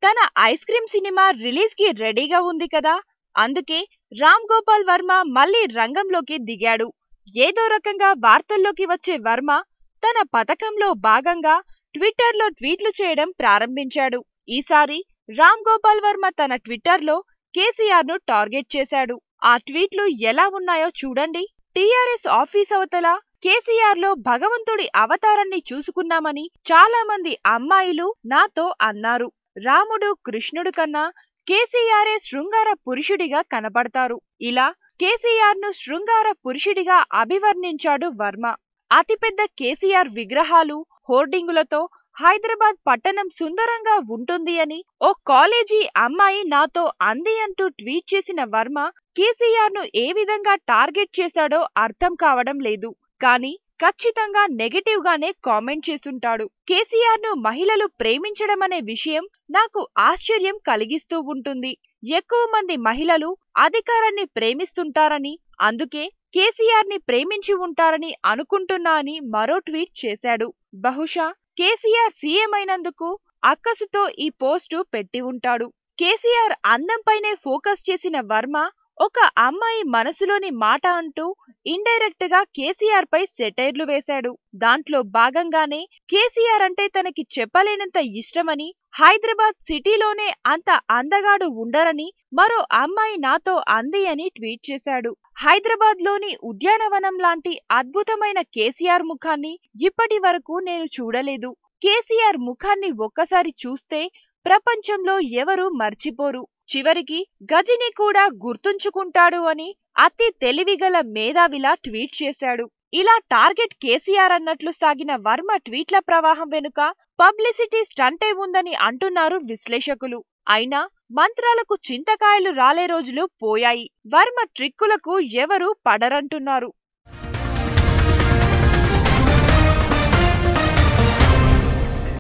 తన ice cream cinema release కి రెడీగా ఉంది కదా. అందుకే రామ్ గోపాల్ వర్మ మళ్ళీ రంగంలోకి దిగాడు. ఏదో రకంగా వార్తల్లోకి వచ్చే వర్మ తన పథకంలో భాగంగా ట్విట్టర్లో ట్వీట్లు చేయడం ప్రారంభించాడు. ఈసారి రామ్ గోపాల్ వర్మ తన ట్విట్టర్లో కేసీఆర్ ను టార్గెట్ చేశాడు. ఆ ట్వీట్లు ఎలా ఉన్నాయో చూడండి. టీఆర్ఎస్ ఆఫీస్ అవతల కేసీఆర్ లో భగవంతుడి అవతారాన్ని చూసుకున్నామని చాలా మంది అమ్మాయిలు నాతో అన్నారు. రాముడు కృష్ణుడు కన్నా కేసీఆరే శృంగార పురుషుడిగా కనపడతారు. ఇలా కేసీఆర్ ను శృంగార పురుషుడిగా అభివర్ణించాడు వర్మ. అతిపెద్ద కేసీఆర్ విగ్రహాలు, హోర్డింగులతో హైదరాబాద్ పట్టణం సుందరంగా ఉంటుంది అని ఓ కాలేజీ అమ్మాయి నాతో అంది అంటూ ట్వీట్ చేసిన వర్మ కేసీఆర్ ను ఏ విధంగా టార్గెట్ చేశాడో అర్థం కావడం లేదు. కానీ ఖచ్చితంగా నెగటివ్ గానే కామెంట్ చేసుంటాడు. కేసీఆర్ ను మహిళలు ప్రేమించడం అనే విషయం నాకు ఆశ్చర్యం కలిగిస్తూ ఉంటుంది. ఎక్కువ మంది మహిళలు అధికారాన్ని ప్రేమిస్తుంటారని, అందుకే కేసీఆర్ ని ప్రేమించి ఉంటారని అనుకుంటున్నా అని మరో ట్వీట్ చేశాడు. బహుశా కేసీఆర్ సీఎం అయినందుకు అక్కసుతో ఈ పోస్టు పెట్టి ఉంటాడు. కేసీఆర్ అందంపైనే ఫోకస్ చేసిన వర్మ ఒక అమ్మాయి మనసులోని మాట అంటూ ఇండైరెక్ట్ గా కేసీఆర్ పై సెటైర్లు వేశాడు. దాంట్లో భాగంగానే కేసీఆర్ అంటే తనకి చెప్పలేనంత ఇష్టమని, హైదరాబాద్ సిటీలోనే అంత అందగాడు ఉండరని మరో అమ్మాయి నాతో అంది అని ట్వీట్ చేశాడు. హైదరాబాద్ లోని ఉద్యానవనం లాంటి అద్భుతమైన కేసీఆర్ ముఖాన్ని ఇప్పటి వరకు నేను చూడలేదు. కేసీఆర్ ముఖాన్ని ఒక్కసారి చూస్తే ప్రపంచంలో ఎవరు మర్చిపోరు, చివరికి గజిని కూడా గుర్తుంచుకుంటాడు అని అతి తెలివిగల మేధావిలా ట్వీట్ చేశాడు. ఇలా టార్గెట్ కేసీఆర్ అన్నట్లు సాగిన వర్మ ట్వీట్ల ప్రవాహం వెనుక పబ్లిసిటీ స్టంటే ఉందని అంటున్నారు విశ్లేషకులు. అయినా మంత్రాలకు చింతకాయలు రాలే రోజులు పోయాయి. వర్మ ట్రిక్కులకు ఎవరు పడరంటున్నారు.